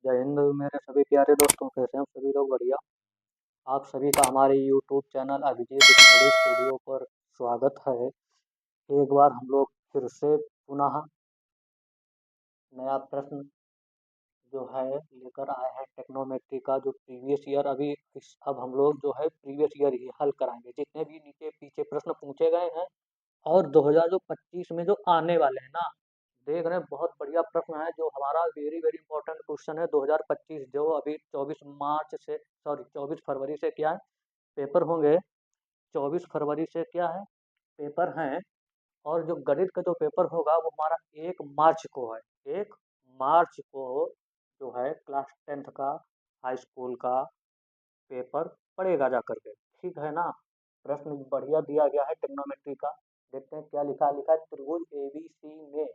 जय हिंद मेरे सभी प्यारे दोस्तों, कैसे हैं आप सभी लोग? बढ़िया। आप सभी का हमारे YouTube channel Abhijeet study studio पर स्वागत है। एक बार हम लोग फिर से पुनः नया प्रश्न जो है लेकर आए हैं टेक्नोमेट्री का, जो प्रीवियस ईयर अभी अब हम लोग जो है प्रीवियस ईयर ही हल कराएंगे, जितने भी नीचे पीछे प्रश्न पूछे गए हैं। और 2025 में जो आने वाले हैं ना, देख रहे हैं, बहुत बढ़िया प्रश्न है। जो हमारा वेरी वेरी इंपॉर्टेंट क्वेश्चन है 2025, जो अभी 24 फरवरी से क्या है पेपर होंगे। 24 फरवरी से क्या है पेपर हैं। और जो गणित का जो पेपर होगा वो हमारा 1 मार्च को है। 1 मार्च को जो है क्लास 10th का हाई स्कूल का पेपर पड़ेगा जा करके, ठीक है ना। प्रश्न बढ़िया दिया गया है टेक्नोमेट्री का। देखते हैं क्या लिखा है। लिखा है त्रिभुज एबीसी में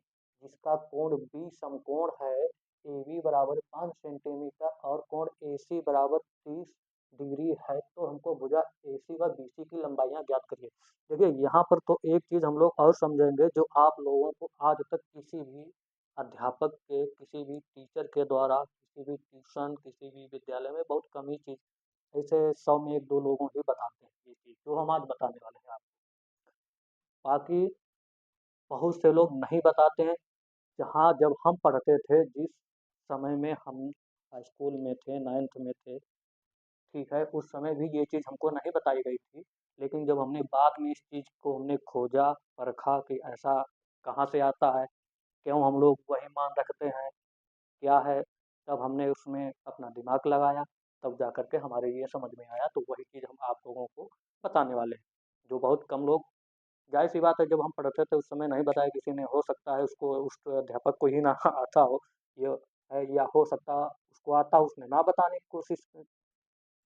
जिसका कोण बी समकोण है, ए बी बराबर 5 सेंटीमीटर और कोण ए सी बराबर 30 डिग्री है, तो हमको भुजा ए सी व बी सी की लंबाइयाँ ज्ञात करिए। देखिए यहाँ पर तो एक चीज़ हम लोग और समझेंगे, जो आप लोगों को आज तक किसी भी अध्यापक के, किसी भी टीचर के द्वारा, किसी भी ट्यूशन, किसी भी विद्यालय में बहुत कम ही चीज़, ऐसे 100 में 1-2 लोगों ही बताते हैं ये चीज़ जो हम आज बताने वाले हैं आपको। बाकी बहुत से लोग नहीं बताते हैं। जहाँ जब हम पढ़ते थे, जिस समय में हम स्कूल में थे, 9th में थे, ठीक है, उस समय भी ये चीज़ हमको नहीं बताई गई थी। लेकिन जब हमने बाद में इस चीज़ को हमने खोजा, परखा कि ऐसा कहाँ से आता है, क्यों हम लोग वही मान रखते हैं, क्या है, तब हमने उसमें अपना दिमाग लगाया। तब जा कर के हमारे ये समझ में आया, तो वही चीज़ हम आप लोगों को बताने वाले हैं, जो बहुत कम लोग, जाहिर सी बात है, जब हम पढ़ते थे उस समय नहीं बताया किसी ने। हो सकता है उसको, उस अध्यापक को ही ना आता हो ये है, या हो सकता उसको आता, उसने ना बताने की कोशिश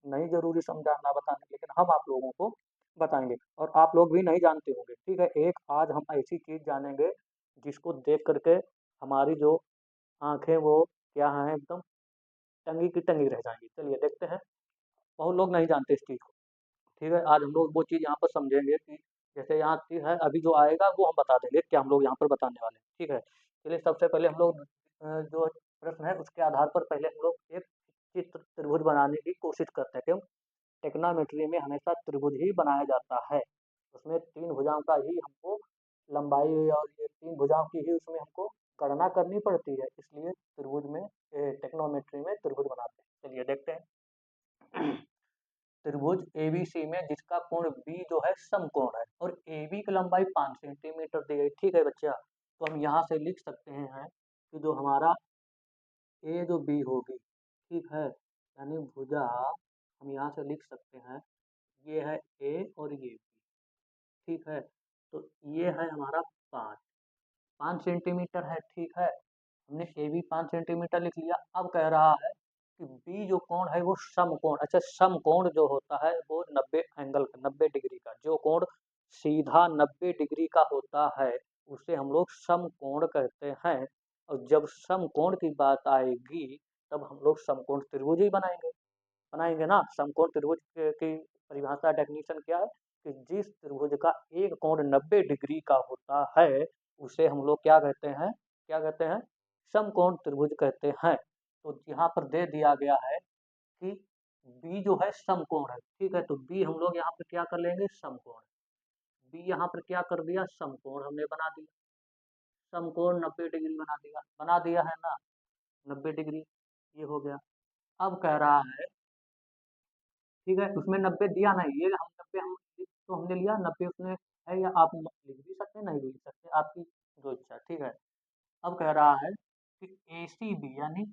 नहीं ज़रूरी समझा ना बताने, लेकिन हम आप लोगों को बताएंगे और आप लोग भी नहीं जानते होंगे, ठीक है। एक आज हम ऐसी चीज़ जानेंगे जिसको देख करके हमारी जो आंखें वो क्या हैं, एकदम टंगी की टंगी रह जाएंगी। चलिए देखते हैं। बहुत लोग नहीं जानते इस चीज़ को, ठीक है। आज हम लोग वो चीज़ यहाँ पर समझेंगे कि जैसे यहाँ चीज़ है, अभी जो आएगा वो हम बता देंगे क्या हम लोग यहाँ पर बताने वाले हैं, ठीक है। चलिए सबसे पहले हम लोग जो प्रश्न है उसके आधार पर पहले हम लोग एक चित्र त्रिभुज बनाने की कोशिश करते हैं। क्यों? टेक्नोमेट्री में हमेशा त्रिभुज ही बनाया जाता है। उसमें 3 भुजाओं का ही हमको लंबाई, और ये 3 भुजाओं की ही उसमें हमको गणना करनी पड़ती है, इसलिए त्रिभुज में टेक्नोमेट्री में त्रिभुज बनाते हैं। चलिए देखते हैं। त्रिभुज एबीसी में जिसका कोण बी जो है समकोण है और ए बी की लंबाई 5 सेंटीमीटर दी गई, ठीक है बच्चा। तो हम यहाँ से लिख सकते हैं कि जो हमारा ए जो बी होगी, ठीक है, यानी भुजा हम यहाँ से लिख सकते हैं, ये है ए और ये बी, ठीक है। तो ये है हमारा 5 सेंटीमीटर है, ठीक है। हमने ए बी 5 सेंटीमीटर लिख लिया। अब कह रहा है कि बी जो कोण है वो समकोण। अच्छा, समकोण जो होता है वो 90 डिग्री का, जो कोण सीधा 90 डिग्री का होता है उसे हम लोग समकोण कहते हैं। और जब समकोण की बात आएगी तब हम लोग समकोण त्रिभुज ही बनाएंगे, बनाएंगे ना। समकोण त्रिभुज की परिभाषा, डेफिनेशन क्या है कि जिस त्रिभुज का एक कोण 90 डिग्री का होता है उसे हम लोग क्या कहते हैं, क्या कहते हैं, समकोण त्रिभुज कहते हैं। तो यहाँ पर दे दिया गया है कि बी जो है समकोण है, ठीक है। तो बी हम लोग यहाँ पर क्या कर लेंगे, समकोण। बी यहाँ पर क्या कर दिया, समकोण हमने बना दिया। समकोण 90 डिग्री बना दिया है ना, 90 डिग्री, ये हो गया। अब कह रहा है, ठीक है, उसमें 90 दिया नहीं, ये हम 90 हम तो हमने लिया 90 उसमें है, या आप लिख भी सकते हैं, नहीं भी लिख सकते, आपकी जो इच्छा, ठीक है। अब कह रहा है कि ए सी बी यानी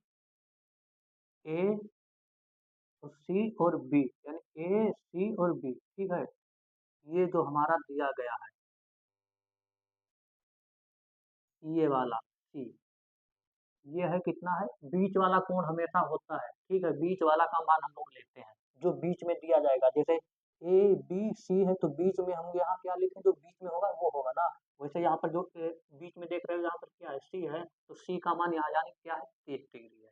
ए और सी और बी, यानी ए सी और बी, ठीक है, ये जो हमारा दिया गया है, ये वाला सी, ये है कितना है, बीच वाला कोण हमेशा होता है, ठीक है। बीच वाला का मान हम लोग लेते हैं जो बीच में दिया जाएगा। जैसे ए बी सी है तो बीच में हम यहाँ क्या लिखें, जो बीच में होगा वो होगा ना। वैसे यहाँ पर जो बीच में देख रहे हो, यहाँ पर क्या है, सी है, तो सी का मान यहाँ यानी क्या है, 30 डिग्री है,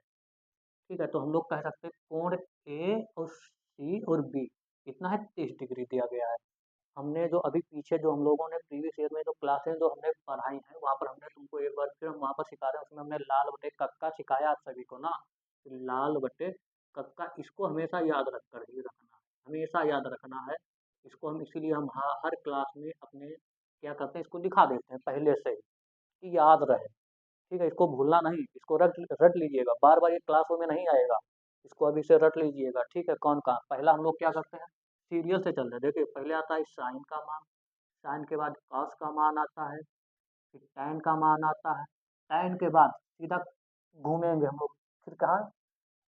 ठीक है। तो हम लोग कह सकते हैं कोण ए और सी और बी कितना है, 30 डिग्री दिया गया है। हमने जो अभी पीछे जो हम लोगों ने प्रीवियस ईयर में जो क्लासें जो हमने पढ़ाई हैं, वहाँ पर हमने तुमको एक बार फिर हम वहाँ पर सिखा रहे हैं, उसमें हमने लाल बटे कक्का सिखाया आप सभी को ना। लाल बटे कक्का, इसको हमेशा याद रखकर ही रखना है, हमेशा याद रखना है। इसको हम इसीलिए हम हर क्लास में अपने क्या करते हैं, इसको दिखा देते हैं पहले से ही कि याद रहे। ठीक है, इसको भूलना नहीं, इसको रट रट लीजिएगा, बार बार ये क्लासों में नहीं आएगा, इसको अभी से रट लीजिएगा। ठीक है, कौन कहाँ पहला हम लोग क्या करते हैं, सीरियल से चलते हैं। देखिए पहले आता है साइन का मान, साइन के बाद कॉस का मान आता है, फिर टैन का मान आता है, टैन के बाद सीधा घूमेंगे हम लोग, फिर कहाँ,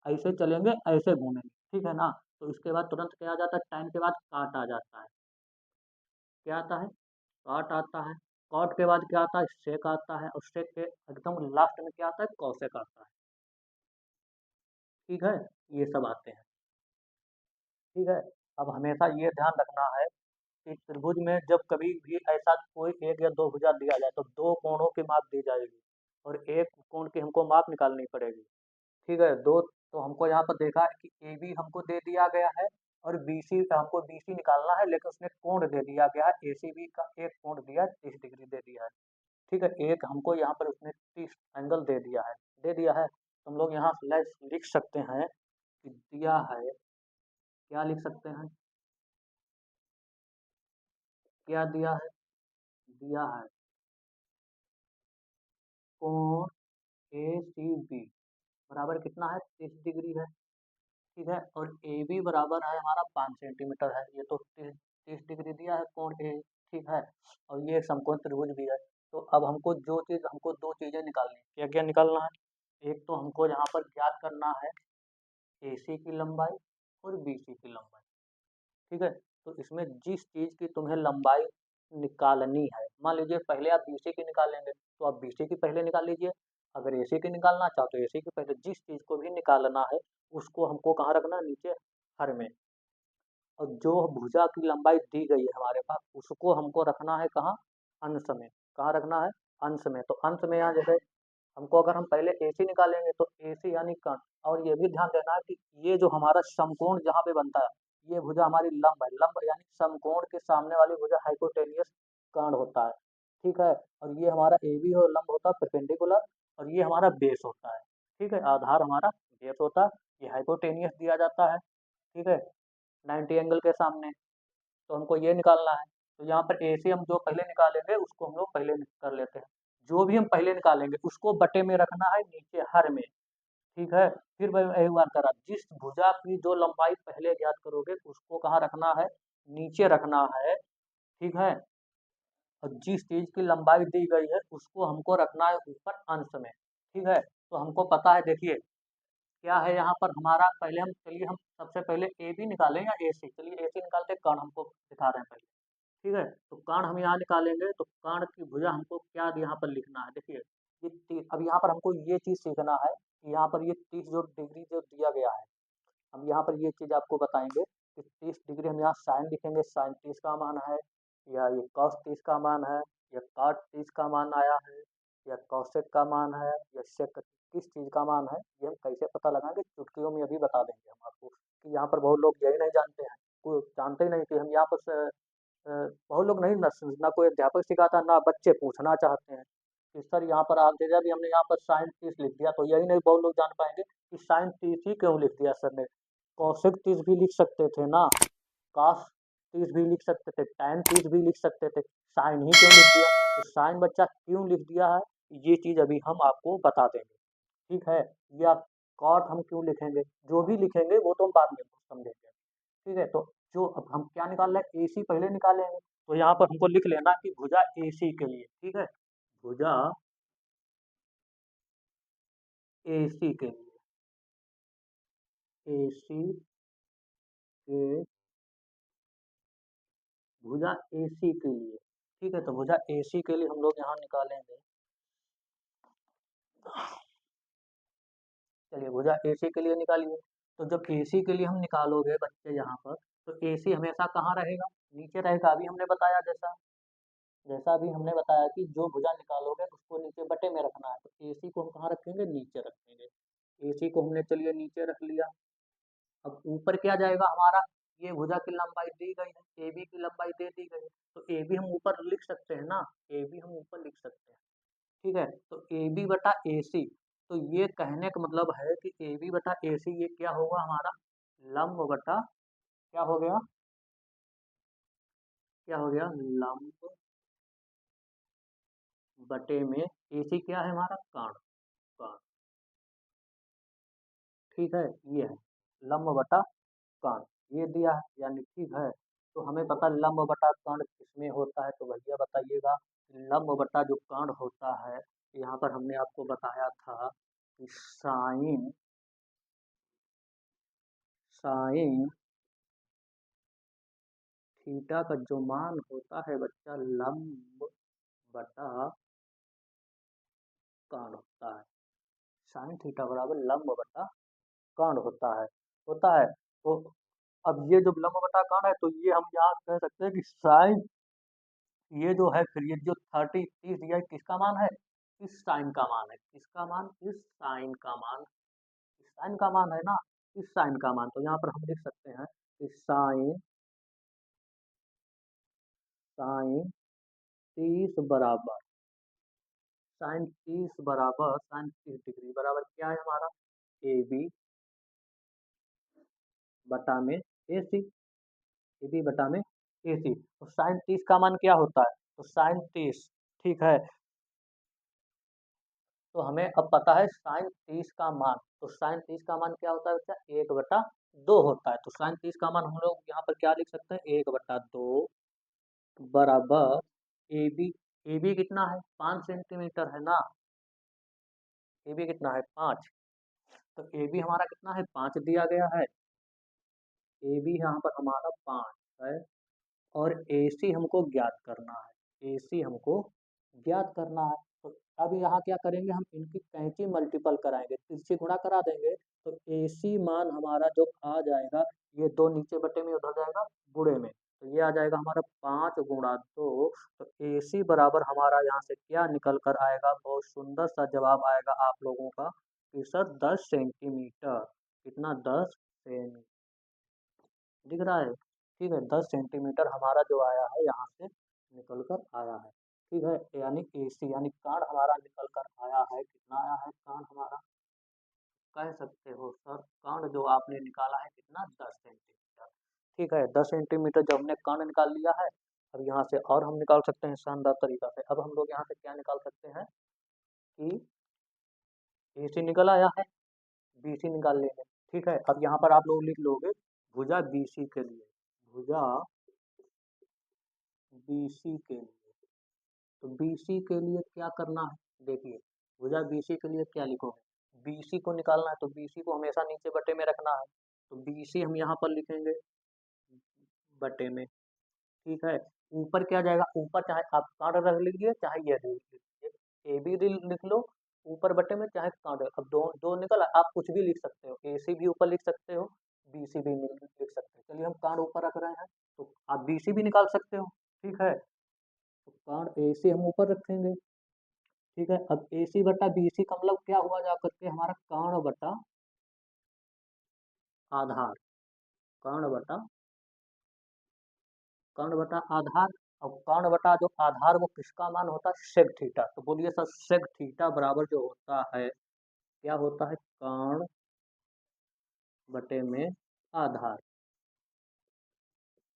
ऐसे चलेंगे ऐसे घूमेंगे। ठीक है ना, तो इसके बाद तुरंत क्या आ जाता है, टैन के बाद काट आ जाता है, क्या आता है, काट आता है। कॉट के बाद क्या आता है, सेक आता है, और सेक के एकदम लास्ट में क्या आता है, कौसेक आता है। ठीक है, ये सब आते हैं। ठीक है, अब हमेशा ये ध्यान रखना है कि त्रिभुज में जब कभी भी ऐसा कोई एक या दो भुजा दिया जाए तो दो कोणों की माप दी जाएगी और एक कोण की हमको माप निकालनी पड़ेगी। ठीक है, दो, तो हमको यहाँ पर देखा है कि ए बी हमको दे दिया गया है और बी सी, हमको बी सी निकालना है, लेकिन उसने कोण दे दिया गया है, ए सी बी का एक कोण दिया है, 30 डिग्री दे दिया है। ठीक है, एक हमको यहाँ पर उसने 30 एंगल दे दिया है, तो हम लोग यहाँ लिख सकते हैं कि दिया है, क्या लिख सकते हैं, क्या दिया है, दिया है कोण ए सी बी बराबर कितना है, 30 डिग्री है। ठीक है, और ए बी बराबर है हमारा 5 सेंटीमीटर है, ये तो 30 डिग्री दिया है कोण ए। ठीक है, और ये समकोण त्रिभुज भी है। तो अब हमको जो चीज़, हमको दो चीज़ें निकालनी है, क्या क्या निकालना है, एक तो हमको यहाँ पर ज्ञात करना है ए सी की लंबाई और बी सी की लंबाई। ठीक है, तो इसमें जिस चीज़ की तुम्हें लंबाई निकालनी है, मान लीजिए पहले आप बीसी की निकालेंगे तो आप बीसी की पहले निकाल लीजिए, अगर एसी की निकालना चाहो तो एसी की पहले, जिस चीज़ को भी निकालना है उसको हमको कहाँ रखना है, नीचे हर में। और जो भुजा की लंबाई दी गई है हमारे पास, उसको हमको रखना है कहाँ, अंश में। कहाँ रखना है, अंश में। तो अंश में यहाँ जैसे हमको, अगर हम पहले एसी निकालेंगे तो एसी यानी कर्ण, और ये भी ध्यान देना है कि ये जो हमारा समकोण जहाँ पे बनता है, ये भुजा हमारी लंब है, लंब यानी समकोण के सामने वाली भुजा हाइपोटेनियस कर्ण होता है। ठीक है, और ये हमारा ए बी और लंब होता है परपेंडिकुलर, और ये हमारा बेस होता है। ठीक है, आधार हमारा बेस होता है, ये हाइपोटेनियस दिया जाता है। ठीक है, 90 एंगल के सामने, तो हमको ये निकालना है। तो यहाँ पर ए से हम जो पहले निकालेंगे उसको हम लोग पहले कर लेते हैं, जो भी हम पहले निकालेंगे उसको बटे में रखना है, नीचे हर में। ठीक है, फिर मैं एक बार करा, जिस भुजा की जो लंबाई पहले ज्ञात करोगे उसको कहाँ रखना है, नीचे रखना है। ठीक है, और जिस चीज की लंबाई दी गई है उसको हमको रखना है ऊपर अंश में। ठीक है, तो हमको पता है, देखिए क्या है यहाँ पर हमारा, पहले हम, चलिए हम सबसे पहले ए बी निकालें या ए सी, चलिए ए सी निकालते, कर्ण हमको दिखा रहे हैं पहले। ठीक है, तो कर्ण हम यहाँ निकालेंगे, तो कर्ण की भुजा हमको क्या यहाँ पर लिखना है, देखिए ये 30, अब यहाँ पर हमको ये चीज़ सीखना है कि यहाँ पर ये 30 जो दिया गया है, हम यहाँ पर ये चीज़ आपको बताएंगे कि 30 डिग्री हम यहाँ साइन लिखेंगे, साइन 30 का मान है, या ये कॉस 30 का मान है, या कॉट 30 का मान आया है, या कॉसेक का मान है, या सेक किस चीज़ का मान है, ये हम कैसे पता लगाएंगे, चुटकियों में अभी बता देंगे हम आपको। कि यहाँ पर बहुत लोग यही नहीं जानते हैं, कोई जानते ही नहीं कि हम यहाँ पर बहुत लोग नहीं, ना कोई अध्यापक सिखाता, ना बच्चे पूछना चाहते हैं कि सर यहाँ पर आप जैसे अभी हमने यहाँ पर साइन 30 लिख दिया, तो यही नहीं बहुत लोग जान पाएंगे कि साइन 30 ही क्यों लिख दिया सर ने, कौशिक 30 भी लिख सकते थे ना, काश 30 भी लिख सकते थे, टैन 30 भी लिख सकते थे, साइन ही क्यों लिख दिया, तो साइन बच्चा क्यों लिख दिया है, ये चीज़ अभी हम आपको बता देंगे। ठीक है, या कॉट हम क्यों लिखेंगे, जो भी लिखेंगे वो तो हम बाद में समझेंगे। ठीक है, तो जो अब हम क्या निकाल रहे हैं, ए सी पहले निकालेंगे, तो यहाँ पर हमको लिख लेना कि भुजा ए सी के लिए, ठीक है, भुजा ए सी के लिए, ए सी के, भुजा ए सी के लिए। ठीक है, तो भुजा ए सी के लिए हम लोग यहाँ निकालेंगे, चलिए भुजा ए सी के लिए निकालिए। तो जब ए सी के लिए हम निकालोगे बच्चे यहाँ पर, तो ए सी हमेशा कहाँ रहेगा, नीचे रहेगा। अभी हमने बताया, जैसा जैसा भी हमने बताया कि जो भुजा निकालोगे उसको नीचे बटे में रखना है, तो ए सी को हम कहाँ रखेंगे, नीचे रखेंगे। ए सी को हमने चलिए नीचे रख लिया। अब ऊपर क्या जाएगा हमारा, ये भुजा की लंबाई दी गई है, ए बी की लंबाई दे दी गई है, तो ए बी हम ऊपर लिख सकते हैं ना, ए बी हम ऊपर लिख सकते हैं। ठीक है, तो ए बी बटा ए सी, तो ये कहने का मतलब है कि ए बी बटा ए सी ये क्या होगा हमारा लंब बटा क्या हो गया, क्या हो गया लंब बटे में ए सी क्या है हमारा कर्ण, कर्ण, ठीक है, ये है लंब बटा कर्ण ये दिया है, यानी ठीक है। तो हमें पता लंब बटा कर्ण किसमें होता है, तो भैया बताइएगा लंब बटा जो कर्ण होता है, यहाँ पर हमने आपको बताया था कि साइन, साइन थीटा का जो मान होता है बच्चा लंब बटा कर्ण होता है, साइन थीटा बराबर लंब बटा कर्ण होता है। तो अब ये जो लंब बटा कर्ण है तो ये हम यहाँ कह सकते हैं कि साइन, ये जो है फिर ये जो 30 दिया है किसका मान है, इस साइन का मान है, किसका मान, इस साइन का मान, इस साइन का मान है ना, इस साइन का मान। तो यहाँ पर हम लिख सकते हैं कि साइन, साइन 30 बराबर, साइन 30 बराबर साइन 30 डिग्री बराबर क्या है हमारा ए बी बटा में ए सी, ए बी बटा में ए सी। तो साइन 30 का मान क्या होता है, तो साइन 30, ठीक है, तो हमें अब पता है साइन 30 का मान, तो साइन 30 का मान क्या होता है बच्चा 1/2 होता है। तो साइन 30 का मान हम लोग यहाँ पर क्या लिख सकते हैं 1/2 बराबर ए बी कितना है 5 सेंटीमीटर है ना, ए बी कितना है 5, तो ए बी हमारा कितना है 5 दिया गया है, ए बी यहाँ पर हमारा 5 है, और ए सी हमको ज्ञात करना है, ए सी हमको ज्ञात करना है। तो अब यहाँ क्या करेंगे हम इनकी कैंची मल्टीपल कराएंगे, तिरछी गुणा करा देंगे, तो ए सी मान हमारा जो आ जाएगा ये 2 नीचे बटे में उधर जाएगा बुढ़े में, तो ये आ जाएगा हमारा 5 गुणा 2, तो ए सी बराबर हमारा यहाँ से क्या निकल कर आएगा, बहुत सुंदर सा जवाब आएगा आप लोगों का कि सर 10 सेंटीमीटर, कितना 10 सेंटीमीटर दिख रहा है, ठीक है 10 सेंटीमीटर हमारा जो आया है यहाँ से निकल कर आया है, ठीक है, यानी ए सी यानी कर्ण हमारा निकल कर आया है, कितना आया है कर्ण हमारा, कह सकते हो सर कर्ण जो आपने निकाला है कितना 10 सेंटीमीटर, ठीक है 10 सेंटीमीटर जब हमने कर्ण निकाल लिया है, अब यहाँ से और हम निकाल सकते हैं शानदार तरीका से। अब हम लोग यहाँ से क्या निकाल सकते हैं कि ए सी निकल आया है, बी सी निकाल लेंगे, ठीक है। अब यहाँ पर आप लोग लिख लोगे भुजा बी सी के लिए, भुजा बीसी के लिए, तो बीसी के लिए क्या करना है देखिए, भुजा बीसी के लिए क्या लिखोगे, बीसी को निकालना है तो बीसी को हमेशा नीचे बटे में रखना है, तो बीसी हम यहाँ पर लिखेंगे बटे में, ठीक है। ऊपर क्या जाएगा, ऊपर चाहे आप कांड रख लीजिए चाहे ये लिख लीजिए, ए बी लिख लो ऊपर बटे में, चाहे कांड, अब दो दो निकल आप कुछ भी लिख सकते हो, ए सी भी ऊपर लिख सकते हो, बी सी भी लिख सकते हो, चलिए हम कांड ऊपर रख रहे हैं तो आप बी सी भी निकाल सकते हो, ठीक है। तो कर्ण ए सी हम ऊपर रखेंगे, ठीक है। अब ए सी बटा बी सी का मतलब क्या हुआ जा करके हमारा कर्ण बटा आधार, कर्ण बटा, कर्ण बटा आधार, और कर्ण बटा जो आधार वो किसका मान होता है सेक थीटा, तो बोलिए सर सेक थीटा बराबर जो होता है क्या होता है कर्ण बटे में आधार,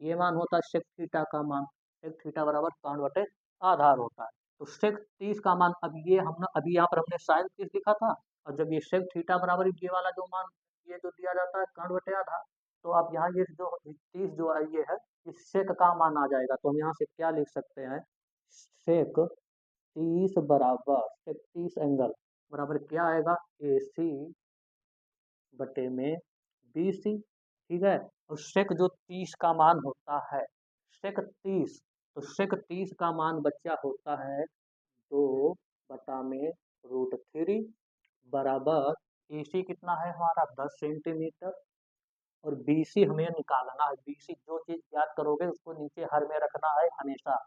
ये मान होता है सेक थीटा का मान, सेक थीटा बराबर कर्ण बटे आधार होता है। तो सेक 30 का मान, अब ये हमने अभी यहाँ पर हमने साइन 30 लिखा था, और जब ये सेक थीटा बराबर ये वाला जो मान ये जो दिया जाता है कर्ण बटे आधार, तो अब यहाँ ये जो 30 जो है ये है इस सेक का मान आ जाएगा, तो हम यहाँ से क्या लिख सकते हैं सेक 30 बराबर सेक 30 एंगल बराबर क्या आएगा ए सी बटे में बी सी, ठीक है। और सेक जो 30 का मान होता है सेक 30, तो सेक 30 का मान बच्चा होता है 2/√3 बराबर ए सी कितना है हमारा 10 सेंटीमीटर, और बी सी हमें निकालना है, बी सी जो चीज़ याद करोगे उसको नीचे हर में रखना है हमेशा,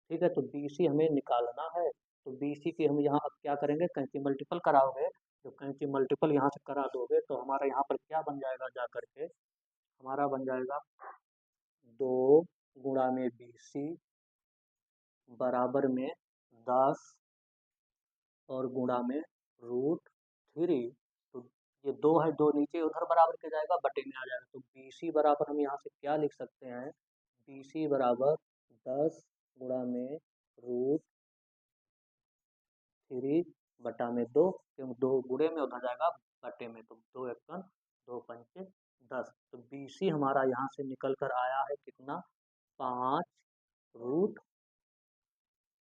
ठीक है। तो बी सी हमें निकालना है, तो बी सी की हम यहाँ अब क्या करेंगे कैंची मल्टीपल कराओगे, जो कैंची मल्टीपल यहाँ से करा दोगे तो हमारा यहाँ पर क्या बन जाएगा जा करके, हमारा बन जाएगा 2 गुणा में 20 बराबर में 10 और गुणा में 3, तो ये 2 है, 2 नीचे उधर बराबर के जाएगा, बटे में आ जाएगा। तो BC बराबर हम यहाँ से क्या लिख सकते हैं, BC बराबर 10 गुणा में रूट 3 बटा में 2, क्योंकि 2 गुणे में उधर जाएगा बटे में, तो 2 एकम 2 पंचे 10। तो BC हमारा यहाँ से निकल कर आया है कितना, 5 रूट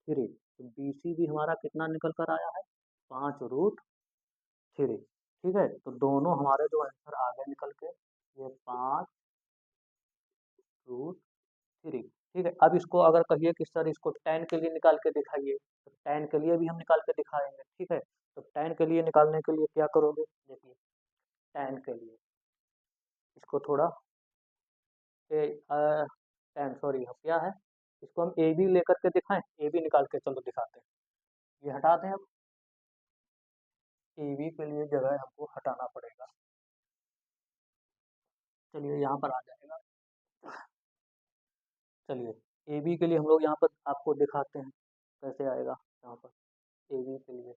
3। तो BC भी हमारा कितना निकल कर आया है, 5 रूट 3। ठीक है, तो दोनों हमारे जो आंसर आ गए निकल के, ये 5 रूट 3। ठीक है, अब इसको अगर कहिए कि सर इसको tan के लिए निकाल के दिखाइए, तो tan के लिए भी हम निकाल के दिखाएंगे। ठीक है, तो tan के लिए निकालने के लिए क्या करोगे, देखिए tan के लिए इसको थोड़ा tan सॉरी क्या है, इसको हम AB लेकर के दिखाएं, AB निकाल के चलो दिखाते हैं। ये हटा दें, अब AB के लिए जगह हमको हटाना पड़ेगा। चलिए यहाँ पर आ जाएगा, चलिए AB के लिए हम लोग यहाँ पर आपको दिखाते हैं कैसे आएगा यहाँ पर AB के लिए।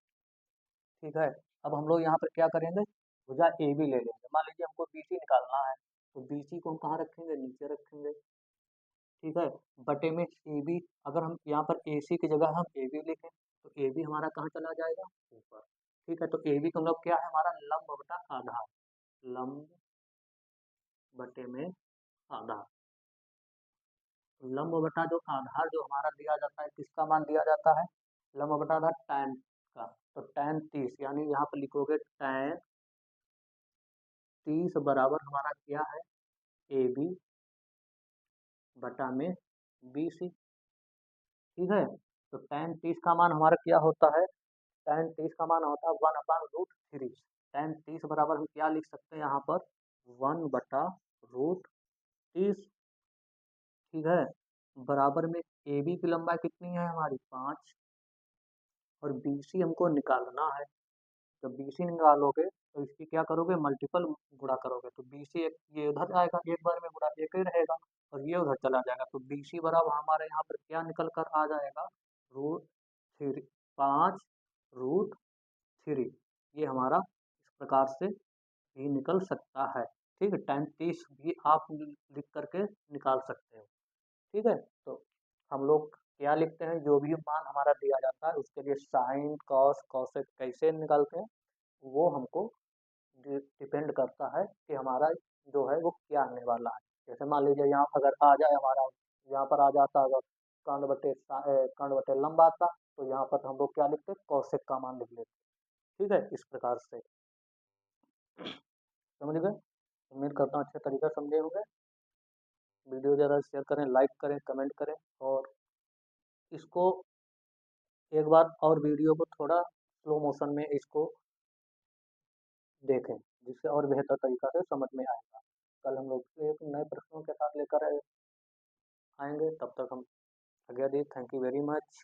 ठीक है, अब हम लोग यहाँ पर क्या करेंगे, भुजा AB ले लेंगे। मान लीजिए हमको BC निकालना है, तो BC को हम कहाँ रखेंगे, नीचे रखेंगे। ठीक है, बटे में AB, अगर हम यहाँ पर AC की जगह हम AB लिखें, तो AB हमारा कहाँ चला जाएगा, ऊपर। ठीक है, तो AB का मतलब क्या है, हमारा लंब बटा आधार, लंब बटे में आधार। लंब बटा जो आधार जो हमारा दिया जाता है, किसका मान दिया जाता है, लंब बटा आधार tan का। तो tan 30, यानी यहाँ पर लिखोगे tan 30 बराबर हमारा क्या है, AB बटा में BC। ठीक है, तो tan 30 का मान हमारा क्या होता है, tan 30 का मान होता है 1/√3। tan 30 बराबर हम क्या लिख सकते हैं यहाँ पर, 1/√30। ठीक है, बराबर में AB की लंबाई कितनी है हमारी, 5, और BC हमको निकालना है। जब BC निकालोगे तो इसकी क्या करोगे, मल्टीपल गुणा करोगे, तो BC ये उधर आएगा, एक बार में गुणा एक ही रहेगा, और ये उधर चला जाएगा। तो BC बराबर हमारे यहाँ पर क्या निकल कर आ जाएगा, √3, 5√3। ये हमारा इस प्रकार से भी निकल सकता है। ठीक है, tan 30 भी आप लिख करके निकाल सकते हो। ठीक है, तो हम लोग क्या लिखते हैं, जो भी मान हमारा दिया जाता है उसके लिए साइन कॉस कॉसेक कैसे निकालते हैं, वो हमको डिपेंड करता है कि हमारा जो है वो क्या आने वाला है। जैसे मान लीजिए यहाँ अगर आ जाए हमारा, यहाँ पर आ जाता अगर कर्ण बटे लंब आता, तो यहाँ पर हम लोग क्या लिखते, कौशिक का मान लिख लेते। ठीक है, इस प्रकार से समझ गए। उम्मीद करता हूँ अच्छे तरीके से समझे होंगे। वीडियो ज़्यादा शेयर करें, लाइक करें, कमेंट करें, और इसको एक बार और वीडियो को थोड़ा स्लो मोशन में इसको देखें, जिससे और बेहतर तरीका से समझ में आएगा। कल हम लोग एक नए प्रश्नों के साथ लेकर आएंगे, तब तक हम आज्ञा दी। Thank you very much.